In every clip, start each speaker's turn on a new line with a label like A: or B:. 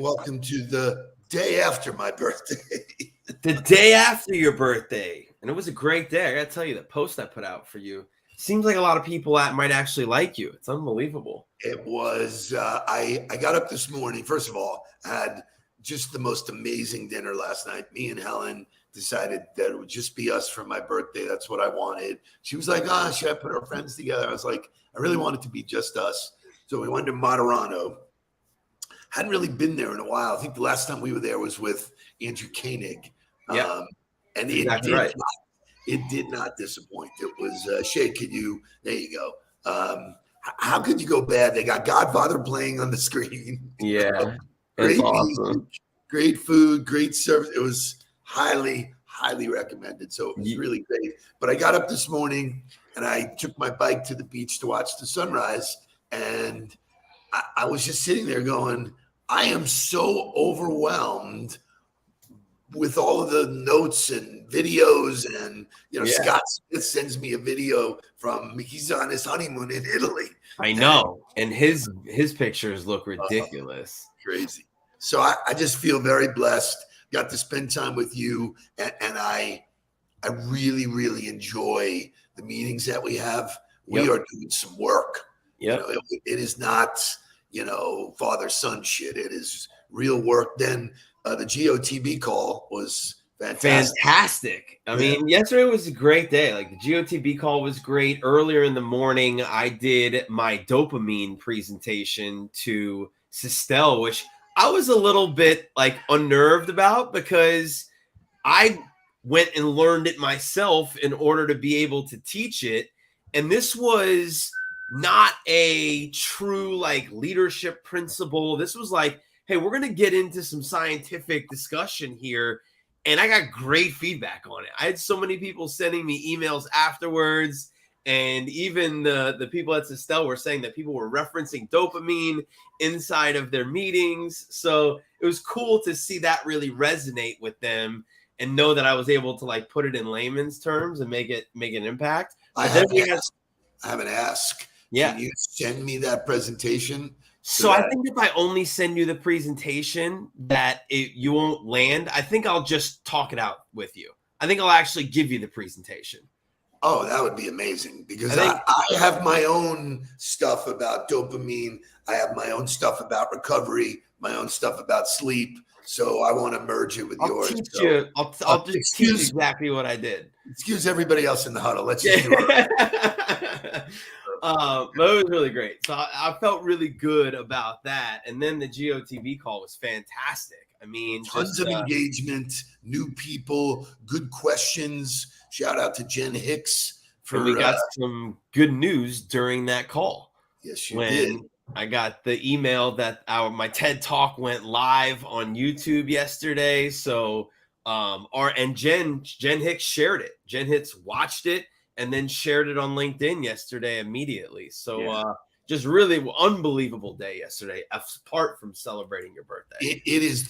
A: welcome to the day after my birthday.
B: The day after your birthday. And it was a great day. I got to tell you, the post I put out for you seems like a lot of people might actually like you. It's unbelievable.
A: It was, I got up this morning. First of all, I had just the most amazing dinner last night. Me and Helen decided that it would just be us for my birthday. That's what I wanted. She was like, should I put our friends together? I was like, I really want it to be just us. So we went to Moderano. Hadn't really been there in a while. I think the last time we were there was with Andrew Koenig.
B: Yeah,
A: and
B: exactly right.
A: It did not disappoint. It was, Shay, there you go. How could you go bad? They got Godfather playing on the screen.
B: Yeah.
A: Great
B: awesome.
A: music, great food, great service. It was highly, highly recommended. So it was really great. But I got up this morning and I took my bike to the beach to watch the sunrise. And I was just sitting there going, I am so overwhelmed with all of the notes and videos. And, Scott Smith sends me a video he's on his honeymoon in Italy.
B: I know. And his pictures look ridiculous.
A: Crazy. So I just feel very blessed. Got to spend time with you. And I really, really enjoy the meetings that we have. We are doing some work.
B: Yep.
A: It is not, father-son shit. It is real work. Then the GOTB call was fantastic.
B: I mean, yesterday was a great day. Like the GOTB call was great. Earlier in the morning, I did my dopamine presentation to Sistel, which I was a little bit unnerved about because I went and learned it myself in order to be able to teach it. And this was not a true leadership principle. This was hey, we're going to get into some scientific discussion here. And I got great feedback on it. I had so many people sending me emails afterwards. And even the people at Sistel were saying that people were referencing dopamine inside of their meetings. So it was cool to see that really resonate with them and know that I was able to put it in layman's terms and make an impact.
A: I have an ask.
B: Yeah.
A: Can you send me that presentation?
B: So I think if I only send you the presentation that you won't land, I think I'll just talk it out with you. I think I'll actually give you the presentation.
A: Oh, that would be amazing because I have my own stuff about dopamine. I have my own stuff about recovery, my own stuff about sleep. So I want to merge it with yours.
B: I'll just teach you exactly what I did.
A: Excuse everybody else in the huddle. Let's just do it.
B: But it was really great. So I felt really good about that. And then the GOTV call was fantastic. I mean,
A: tons of engagement, new people, good questions. Shout out to Jen Hicks.
B: We got some good news during that call.
A: Yes, you did.
B: I got the email that my TED Talk went live on YouTube yesterday. So Jen Hicks shared it. Jen Hicks watched it and then shared it on LinkedIn yesterday immediately. So just really unbelievable day yesterday, apart from celebrating your birthday.
A: It is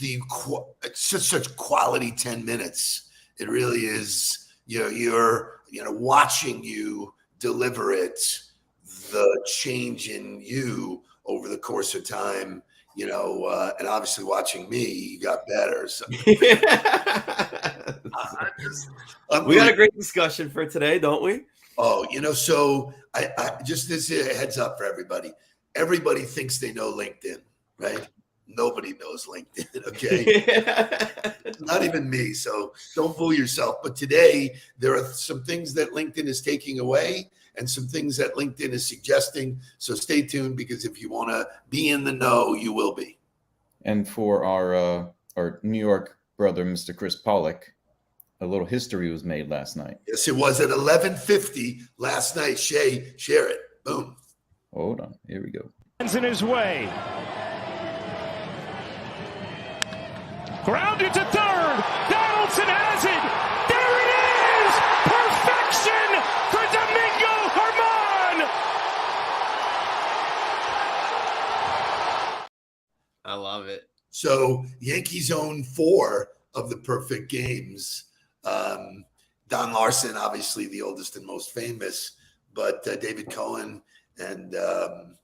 A: such quality 10 minutes. It really is. You're watching you deliver it, the change in you over the course of time, and obviously watching me, you got better. So.
B: We got a great discussion for today, don't we?
A: Oh, so I just this heads up for everybody. Everybody thinks they know LinkedIn, right? Nobody knows LinkedIn, okay? Not even me, so don't fool yourself. But today, there are some things that LinkedIn is taking away and some things that LinkedIn is suggesting. So stay tuned because if you want to be in the know, you will be.
C: And for our New York brother, Mr. Chris Pollock, a little history was made last night.
A: Yes, it was at 11:50 last night. Shay, share it. Boom.
C: Hold on. Here we go.
D: In his way. Grounded to third. Donaldson has it. There it is. Perfection for Domingo Germán.
B: I love it.
A: So Yankees own 4 of the perfect games. Don Larson, obviously the oldest and most famous, but David Cohen and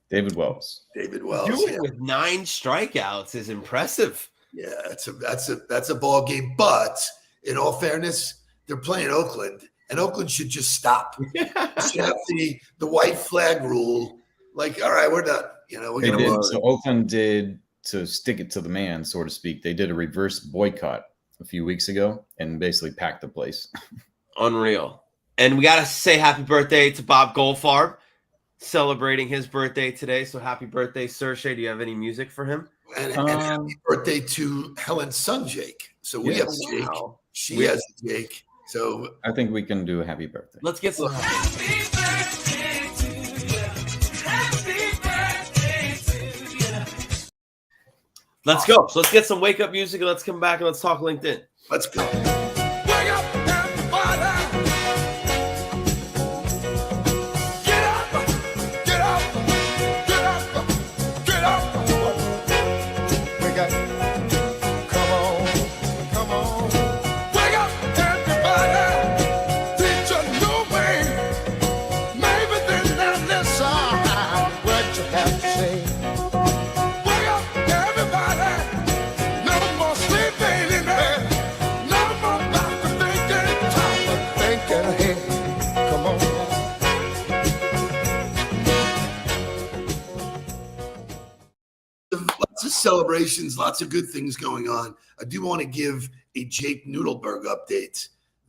C: David Wells.
A: David Wells.
B: Doing
A: Yeah.
B: with 9 strikeouts is impressive.
A: Yeah, that's a ball game. But in all fairness, they're playing Oakland, and Oakland should just stop. They should have the white flag rule. Like, all right, we're done. You know,
C: They
A: we're
C: did.
A: gonna
C: So Oakland did, to stick it to the man, so to speak. They did a reverse boycott a few weeks ago and basically packed the place.
B: Unreal. And we got to say happy birthday to Bob Goldfarb, celebrating his birthday today. So happy birthday, Sir Shay. Do you have any music for him?
A: and happy birthday to Helen's son, Jake. So we have a Jake.
B: Wow.
A: She has a Jake. So
C: I think we can do a happy birthday.
B: Let's get some. Let's go. So let's get some wake up music and let's come back and let's talk LinkedIn.
A: let's go.
D: Wake up, everybody. Get up, get up, get up, get up. Wake up. Come on, come on. Wake up, everybody. Teach a new way. Maybe then they'll listen what you have to say. Wake up, everybody. No more sleeping in bed. No more back to thinking, time of thinking ahead. Come on.
A: Lots of celebrations, lots of good things going on. I do want to give a Jake Nudelberg update.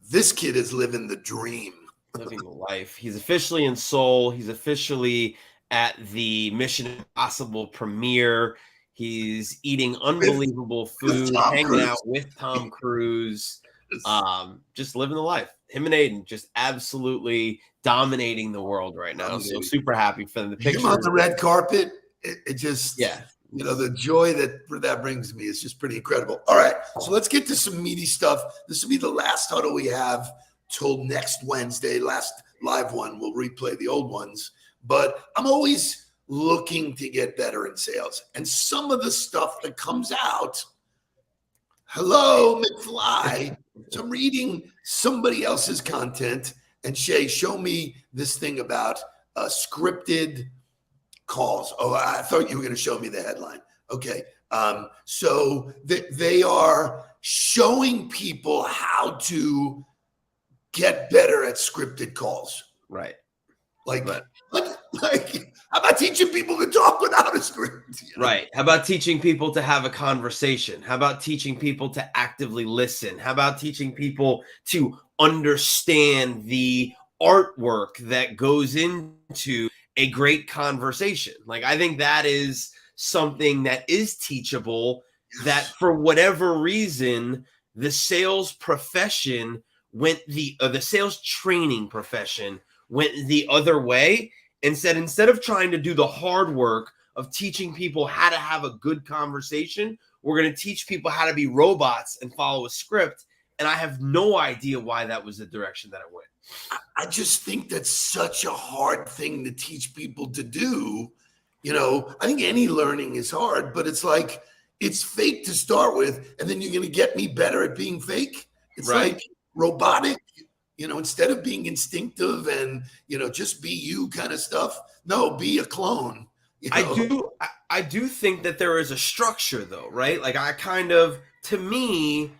A: This kid is living the dream.
B: Living the life. He's officially in Seoul. He's officially at the Mission Impossible premiere. He's eating unbelievable food,
A: Tom
B: hanging
A: Cruise.
B: out with Tom Cruise, just living the life. Him and Aiden just absolutely dominating the world right now. So super happy for them. The
A: Him
B: picture,
A: on the red carpet, it just,
B: yeah.
A: you know, the joy that brings me is just pretty incredible. All right, so let's get to some meaty stuff. This will be the last huddle we have till next Wednesday, last live one. We'll replay the old ones, but I'm always looking to get better in sales. And some of the stuff that comes out, hello, McFly. So I'm reading somebody else's content, and Shay, show me this thing about scripted calls. Oh, I thought you were going to show me the headline. Okay. So they are showing people how to get better at scripted calls.
B: Right.
A: Like, how about teaching people to talk without a script? You know?
B: Right. How about teaching people to have a conversation? How about teaching people to actively listen? How about teaching people to understand the artwork that goes into a great conversation? Like, I think that is something that is teachable, that for whatever reason, the sales profession went the sales training profession went the other way and said, instead of trying to do the hard work of teaching people how to have a good conversation, we're going to teach people how to be robots and follow a script. And I have no idea why that was the direction that it went.
A: I just think that's such a hard thing to teach people to do. You know, I think any learning is hard, but it's like, it's fake to start with, and then you're going to get me better at being fake. It's
B: Right.
A: like robotic, you know, instead of being instinctive and, you know, just be you kind of stuff. No, be a clone. You know?
B: I do think that there is a structure though, right? Like to me,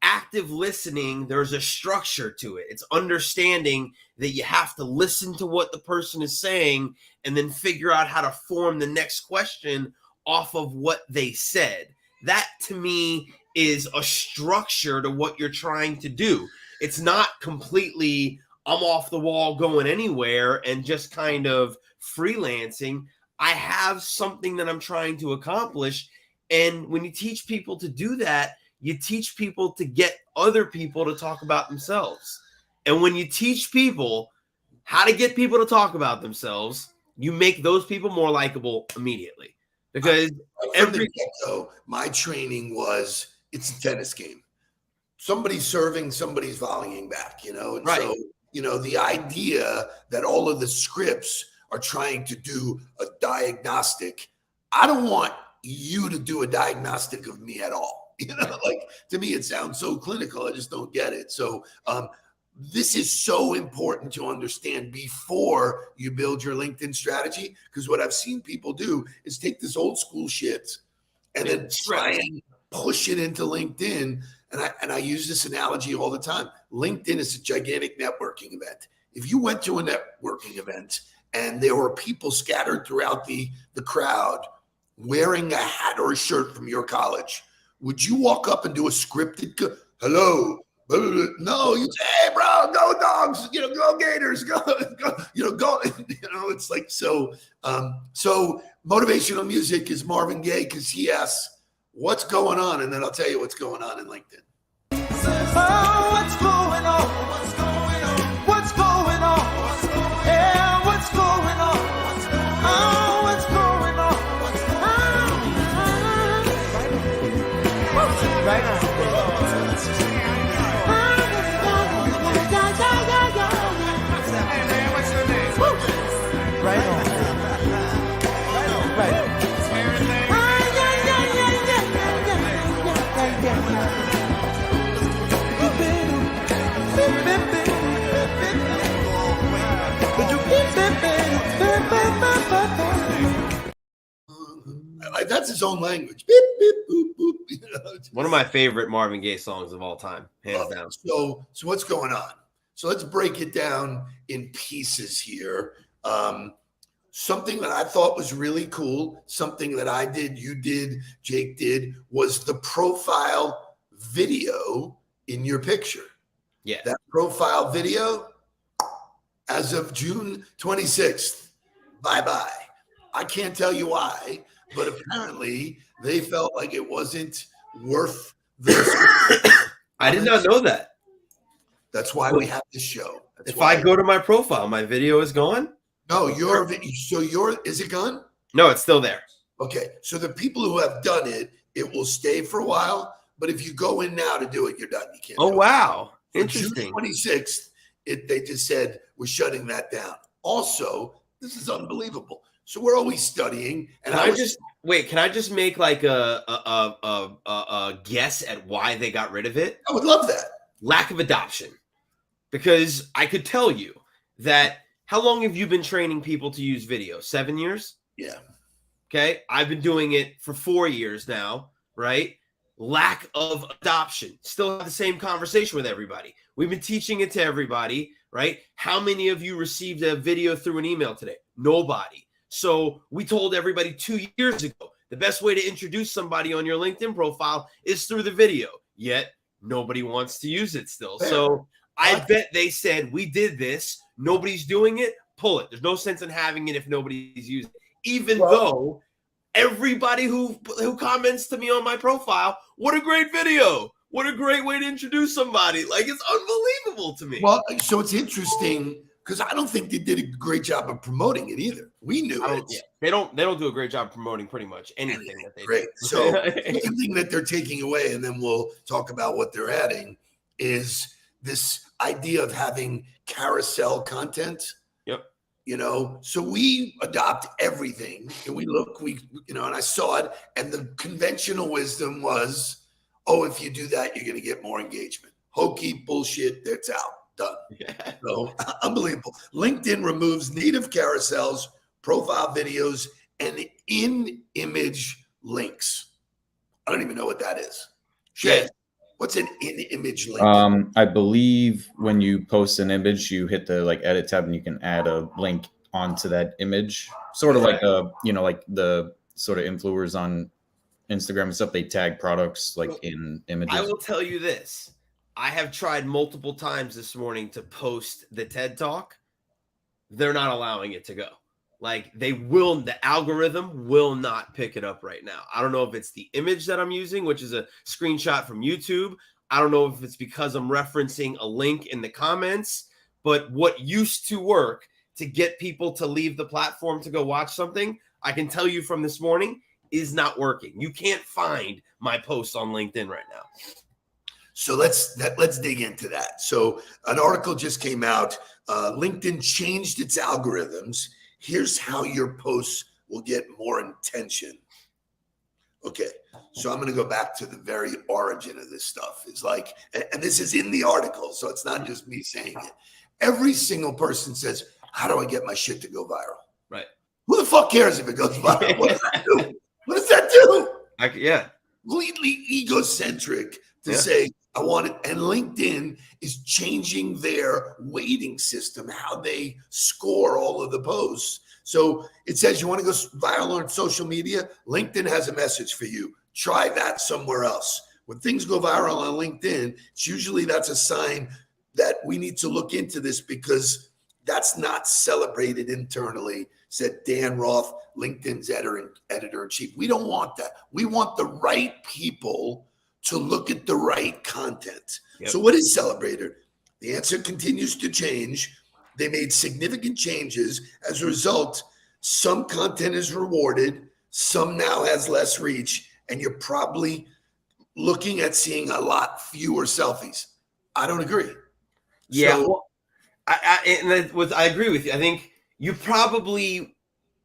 B: active listening, there's a structure to it. It's understanding that you have to listen to what the person is saying and then figure out how to form the next question off of what they said. That to me is a structure to what you're trying to do. It's not completely, I'm off the wall going anywhere and just kind of freelancing. I have something that I'm trying to accomplish. And when you teach people to do that, you teach people to get other people to talk about themselves. And when you teach people how to get people to talk about themselves, you make those people more likable immediately. Because
A: from the get-go, my training was, it's a tennis game. Somebody's serving, somebody's volleying back, you know? And
B: Right.
A: so, you know, the idea that all of the scripts are trying to do a diagnostic, I don't want you to do a diagnostic of me at all. You know, like, to me, it sounds so clinical. I just don't get it. So this is so important to understand before you build your LinkedIn strategy. Because what I've seen people do is take this old school shit and then try and push it into LinkedIn. And I use this analogy all the time. LinkedIn is a gigantic networking event. If you went to a networking event and there were people scattered throughout the crowd wearing a hat or a shirt from your college, would you walk up and do a scripted hello? No, you say, hey, bro, go Dogs, go Gators, go, go. It's like so. So motivational music is Marvin Gaye because he asks, "What's going on?" And then I'll tell you what's going on in LinkedIn.
D: Oh, what's going on? What's going on? What's going on? Yeah, what's going on? Oh, what's going on? Right now. Right on. Right.
A: That's his own language. Beep, beep, boop, boop.
B: One of my favorite Marvin Gaye songs of all time, hands down.
A: So what's going on? So let's break it down in pieces here. Something that I thought was really cool, something that I did, you did, Jake did, was the profile video in your picture.
B: Yeah.
A: That profile video, as of June 26th, bye-bye. I can't tell you why, but apparently they felt like it wasn't worth this.
B: I did not know that.
A: That's why we have this show.
B: If I go to my profile, my video is gone?
A: No, is it gone?
B: No, it's still there.
A: Okay, so the people who have done it, it will stay for a while. But if you go in now to do it, you're done. You can't.
B: Oh,
A: do it.
B: wow.
A: For
B: Interesting.
A: June 26th, they just said we're shutting that down. Also, this is unbelievable. So we're always studying, and
B: Can I just make like a guess at why they got rid of it?
A: I would love that.
B: Lack of adoption. Because I could tell you that. How long have you been training people to use video? 7 years?
A: Yeah.
B: Okay. I've been doing it for 4 years now, right? Lack of adoption. Still have the same conversation with everybody. We've been teaching it to everybody, right? How many of you received a video through an email today? Nobody. So we told everybody 2 years ago, the best way to introduce somebody on your LinkedIn profile is through the video. Yet nobody wants to use it still.
A: Fair.
B: So I bet they said, we did this. Nobody's doing it. Pull it. There's no sense in having it if nobody's using it. Even though everybody who comments to me on my profile, what a great video. What a great way to introduce somebody. Like, it's unbelievable to me.
A: Well, so it's interesting because I don't think they did a great job of promoting it either. We knew it.
B: Yeah, they don't do a great job promoting pretty much anything that they
A: Great.
B: do.
A: So the thing that they're taking away, and then we'll talk about what they're adding, is this idea of having carousel content.
B: Yep.
A: So we adopt everything and and I saw it, and the conventional wisdom was, oh, if you do that, you're going to get more engagement. Hokey bullshit. That's out. Done. Yeah. So unbelievable. LinkedIn removes native carousels, profile videos, and in-image links. I don't even know what that is. Shit. Yeah. What's an in-image link?
C: I believe when you post an image, you hit the edit tab and you can add a link onto that image. Sort of like like the sort of influencers on Instagram and stuff. They tag products in images.
B: I will tell you this. I have tried multiple times this morning to post the TED Talk. They're not allowing it to go. The algorithm will not pick it up right now. I don't know if it's the image that I'm using, which is a screenshot from YouTube. I don't know if it's because I'm referencing a link in the comments, but what used to work to get people to leave the platform to go watch something, I can tell you from this morning, is not working. You can't find my posts on LinkedIn right now.
A: So let's dig into that. So an article just came out. LinkedIn changed its algorithms. Here's how your posts will get more attention. Okay. So I'm going to go back to the very origin of this stuff. Is like, and this is in the article, so it's not just me saying it. Every single person says, how do I get my shit to go viral?
B: Right.
A: Who the fuck cares if it goes viral? What does that do? What does that do?
B: Yeah.
A: Completely egocentric to
B: Yeah.
A: say, I want it. And LinkedIn is changing their weighting system, how they score all of the posts. So it says you want to go viral on social media. LinkedIn has a message for you. Try that somewhere else. When things go viral on LinkedIn, it's usually that's a sign that we need to look into this because that's not celebrated internally, said Dan Roth, LinkedIn's editor-in-chief. We don't want that. We want the right people to look at the right content.
B: Yep.
A: So what is celebrated? The answer continues to change. They made significant changes. As a result, some content is rewarded, some now has less reach, and you're probably looking at seeing a lot fewer selfies. I don't agree.
B: Yeah,
A: So,
B: well, I agree with you. I think you probably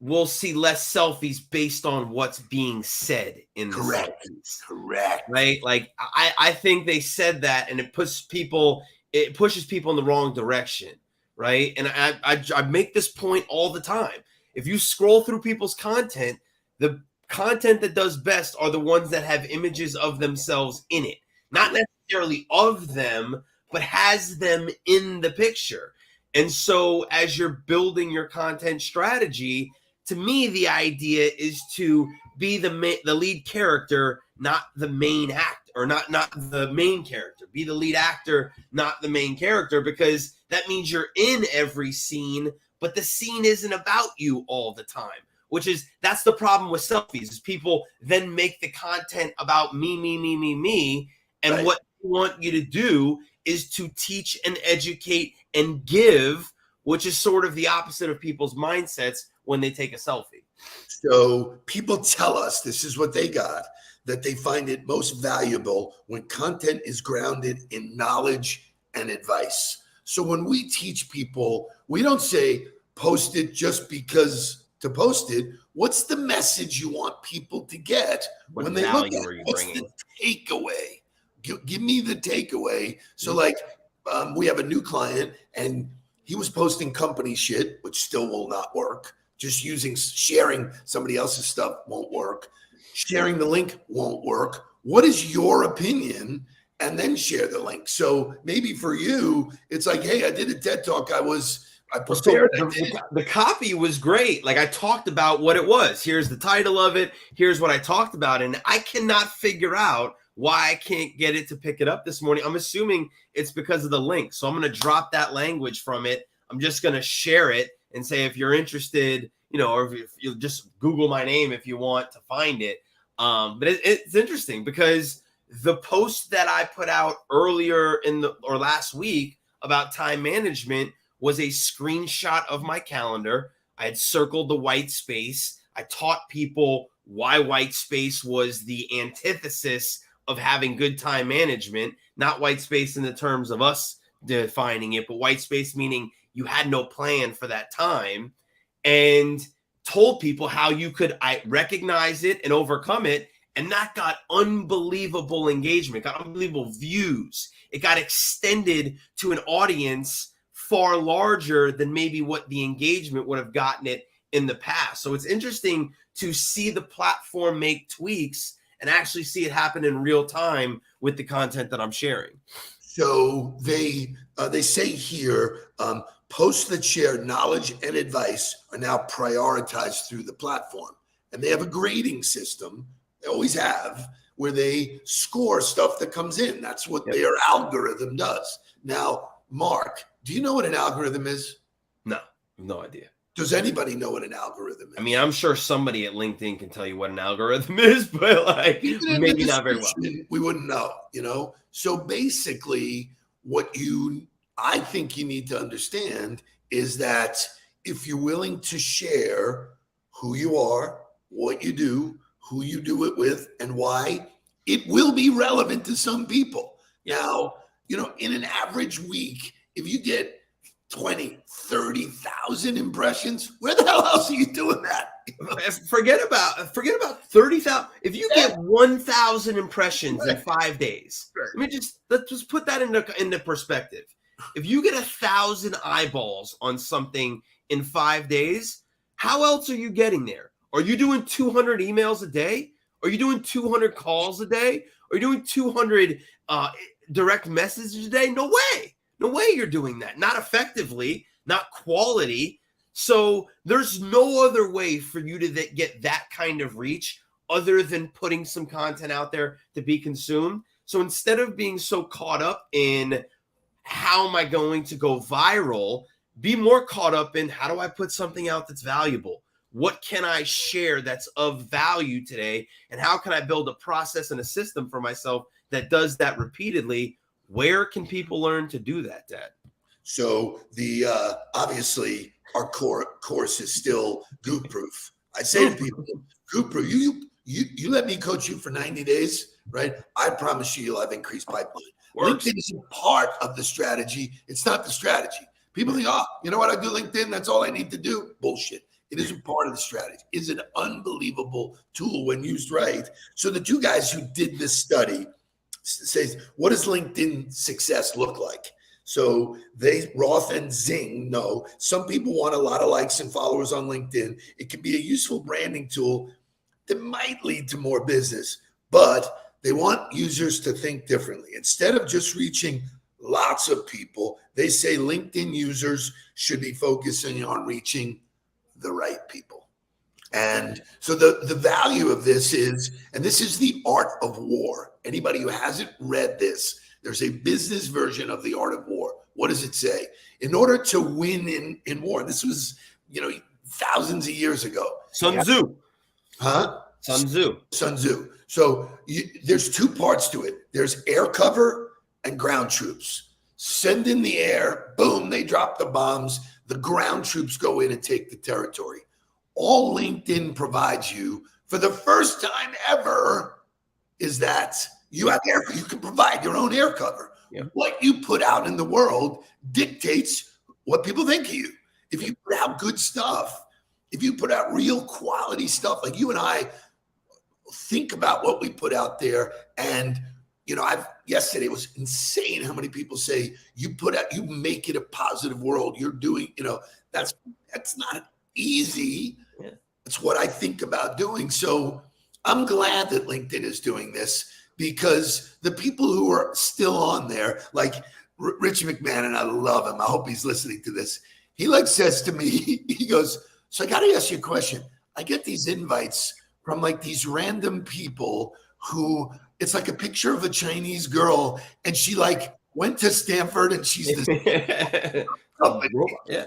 B: will see less selfies based on what's being said in the selfies.
A: Correct.
B: Right? Like I think they said that, and it pushes people in the wrong direction. Right? And I make this point all the time. If you scroll through people's content, the content that does best are the ones that have images of themselves in it, not necessarily of them, but has them in the picture. And so as you're building your content strategy, to me, the idea is to be the lead character, not the main actor, or not the main character. Be the lead actor, not the main character, because that means you're in every scene, but the scene isn't about you all the time. That's the problem with selfies, is people then make the content about me. And
A: Right.
B: what they want you to do is to teach and educate and give, which is sort of the opposite of people's mindsets when they take a selfie.
A: So people tell us, this is what they got, that they find it most valuable when content is grounded in knowledge and advice. So when we teach people, we don't say post it just because to post it. What's the message you want people to get
B: What
A: when they look at
B: value are
A: it?
B: you
A: What's
B: bringing?
A: the takeaway? Give me the takeaway. So like we have a new client and he was posting company shit, which still will not work. Just sharing somebody else's stuff won't work. Sharing the link won't work. What is your opinion? And then share the link. So maybe for you, it's like, hey, I did a TED Talk. I prepared.
B: The copy was great. Like I talked about what it was. Here's the title of it. Here's what I talked about. And I cannot figure out why I can't get it to pick it up this morning. I'm assuming it's because of the link. So I'm going to drop that language from it. I'm just going to share it and say, if you're interested, or if you just Google my name if you want to find it. But it's interesting because the post that I put out earlier last week about time management was a screenshot of my calendar. I had circled the white space. I taught people why white space was the antithesis of having good time management, not white space in the terms of us defining it, but white space meaning you had no plan for that time, and told people how you could recognize it and overcome it. And that got unbelievable engagement, got unbelievable views. It got extended to an audience far larger than maybe what the engagement would have gotten it in the past. So it's interesting to see the platform make tweaks and actually see it happen in real time with the content that I'm sharing.
A: So they say here, posts that share knowledge and advice are now prioritized through the platform. And they have a grading system, they always have, where they score stuff that comes in. That's what their algorithm does. Now, Mark, do you know what an algorithm is?
B: No idea.
A: Does anybody know what an algorithm is?
B: I mean, I'm sure somebody at LinkedIn can tell you what an algorithm is, but like maybe not very well.
A: We wouldn't know, So basically I think you need to understand is that if you're willing to share who you are, what you do, who you do it with, and why, it will be relevant to some people. Now, in an average week, if you get 20, 30,000 impressions, where the hell else are you doing that?
B: Forget about 30,000. If you get 1,000 impressions in 5 days, let's just put that into perspective. If you get 1,000 eyeballs on something in 5 days, how else are you getting there? Are you doing 200 emails a day? Are you doing 200 calls a day? Are you doing 200 direct messages a day? No way. No way you're doing that. Not effectively, not quality. So there's no other way for you to get that kind of reach other than putting some content out there to be consumed. So instead of being so caught up in how am I going to go viral, be more caught up in how do I put something out that's valuable? What can I share that's of value today? And how can I build a process and a system for myself that does that repeatedly? Where can people learn to do that, Dad?
A: So the obviously our course is still Goop Proof. I say to people, Goop Proof, you let me coach you for 90 days, right? I promise you'll have increased pipeline. LinkedIn is a part of the strategy. It's not the strategy. People think, oh, you know what? I do LinkedIn. That's all I need to do. Bullshit. It isn't part of the strategy. It's an unbelievable tool when used right. So the two guys who did this study says, what does LinkedIn success look like? So Roth and Zing know some people want a lot of likes and followers on LinkedIn. It can be a useful branding tool that might lead to more business, but they want users to think differently. Instead of just reaching lots of people, they say LinkedIn users should be focusing on reaching the right people. And so the value of this is, and this is the art of war. Anybody who hasn't read this, there's a business version of the art of war. What does it say? In order to win in war, this was, thousands of years ago.
B: Sun Tzu.
A: Huh?
B: Sun Tzu.
A: Sun Tzu. So there's two parts to it. There's air cover and ground troops. Send in the air, boom, they drop the bombs. The ground troops go in and take the territory. All LinkedIn provides you for the first time ever is that you can provide your own air cover. Yep. What you put out in the world dictates what people think of you. If you put out good stuff, if you put out real quality stuff, like you and I think about what we put out there. And, yesterday it was insane how many people say you make it a positive world. You're doing, that's not easy. Yeah. That's what I think about doing. So I'm glad that LinkedIn is doing this because the people who are still on there, like Richie McMahon, and I love him. I hope he's listening to this. He says to me, he goes, so I got to ask you a question. I get these invites from these random people who it's like a picture of a Chinese girl and she went to Stanford and she's this
B: yeah.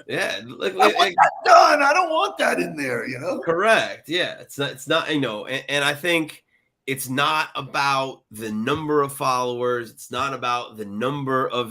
B: Yeah,
A: I want that done. I don't want that in there,
B: Correct. Yeah, it's not. And I think it's not about the number of followers. It's not about the number of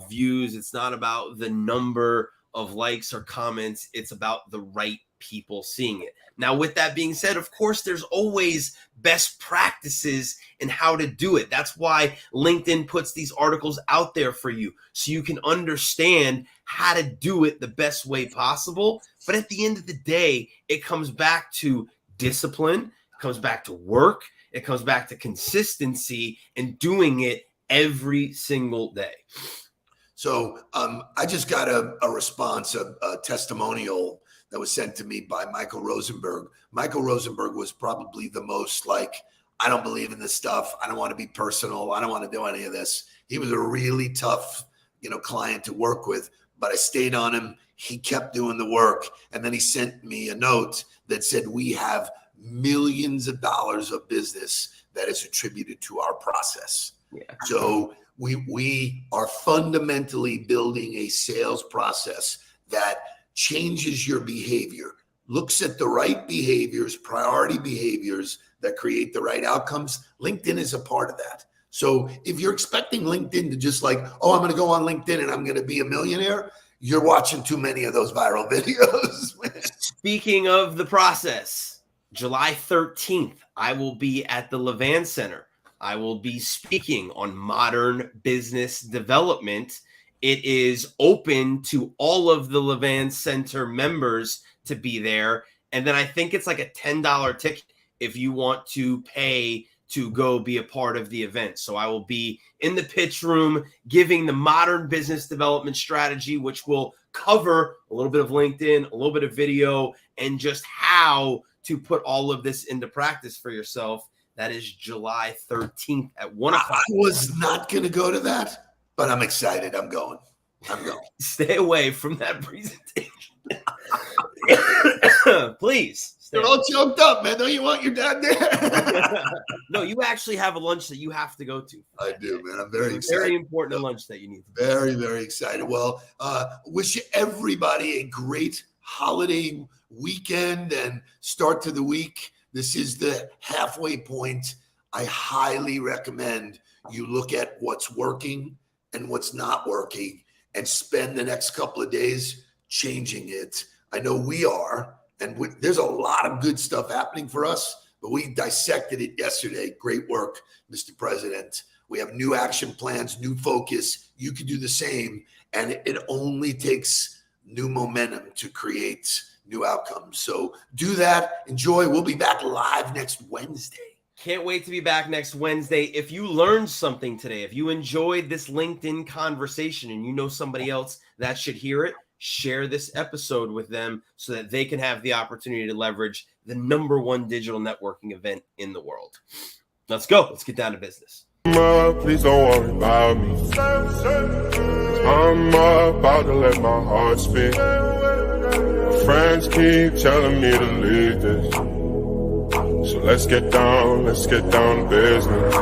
B: views. It's not about the number of likes or comments. It's about the right people seeing it. Now, with that being said, of course, there's always best practices in how to do it. That's why LinkedIn puts these articles out there for you so you can understand how to do it the best way possible. But at the end of the day, it comes back to discipline, it comes back to work, it comes back to consistency and doing it every single day.
A: So I just got a response, a testimonial that was sent to me by Michael Rosenberg. Michael Rosenberg was probably the most I don't believe in this stuff. I don't want to be personal. I don't want to do any of this. He was a really tough, client to work with, but I stayed on him. He kept doing the work. And then he sent me a note that said, we have millions of dollars of business that is attributed to our process. Yeah. So we are fundamentally building a sales process that changes your behavior, looks at the right behaviors, priority behaviors that create the right outcomes. LinkedIn is a part of that. So if you're expecting LinkedIn to just I'm going to go on LinkedIn and I'm going to be a millionaire, you're watching too many of those viral videos.
B: Speaking of the process, July 13th, I will be at the Levan Center. I will be speaking on modern business development. It is open to all of the Levan Center members to be there. And then I think it's like a $10 ticket if you want to pay to go be a part of the event. So I will be in the pitch room giving the modern business development strategy, which will cover a little bit of LinkedIn, a little bit of video, and just how to put all of this into practice for yourself. That is July 13th at 1 o'clock.
A: I was not going to go to that, but I'm excited. I'm going.
B: Stay away from that presentation. Please.
A: You're all choked up, man. Don't you want your dad there?
B: No, you actually have a lunch that you have to go to.
A: I do, man. I'm very excited.
B: Very important lunch that you need to do.
A: Very, very excited. Well, wish everybody a great holiday weekend and start to the week. This is the halfway point. I highly recommend you look at what's working and what's not working and spend the next couple of days changing it. I know we are, and there's a lot of good stuff happening for us, but we dissected it yesterday. Great work, Mr. President. We have new action plans, new focus. You can do the same, and it only takes new momentum to create new outcomes. So do that. Enjoy. We'll be back live next Wednesday.
B: Can't wait to be back next Wednesday. If you learned something today, if you enjoyed this LinkedIn conversation and you know somebody else that should hear it, share this episode with them so that they can have the opportunity to leverage the #1 digital networking event in the world. Let's go. Let's get down to business.
D: Please don't worry about me. I'm about to let my heart speak. My friends keep telling me to leave this. So let's get down to business.